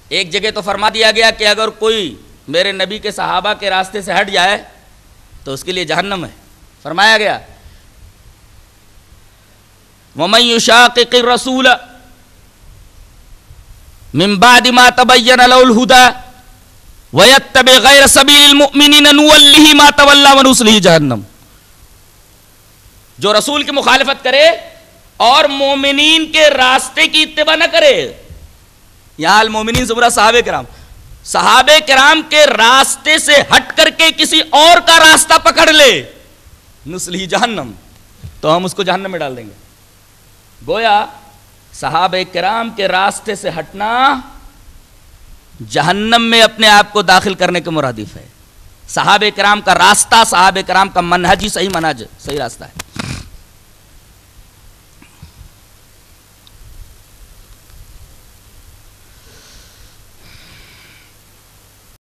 ایک جگہ تو فرما دیا گیا کہ اگر کوئی میرے نبی کے صحابہ کے راستے سے ہٹ جائے تو اس کے لیے جہنم ہے. فرمایا گیا وَمَن يُشَاقِقِ الرَّسُولَ مِن بَعْدِ مَا تَبَيَّنَ لَهُ الْهُدَى وَيَتَّبِعْ غَيْرَ سَبِيلِ الْمُؤْمِنِينَ نُوَلِّهِ مَا تَوَلَّىٰ وَنُصْلِهِ جَهَنَّمَ. جو رسول کی مخالفت کرے اور مومنین کے راستے کی اتباع نہ کرے. یہاں المومنین سے مراد صحابہ کرام. صحابہ کرام کے راستے سے ہٹ کر کے کسی اور کا راستہ پکڑ لے نصلہ جہنم، تو ہم اس کو جہنم میں ڈال دیں گے. گویا صحابہ کرام کے راستے سے ہٹنا جہنم میں اپنے آپ کو داخل کرنے کے مرادف ہے. صحابہ کرام کا راستہ، صحابہ کرام کا منہج ہی صحیح منہج، صحیح راستہ ہے.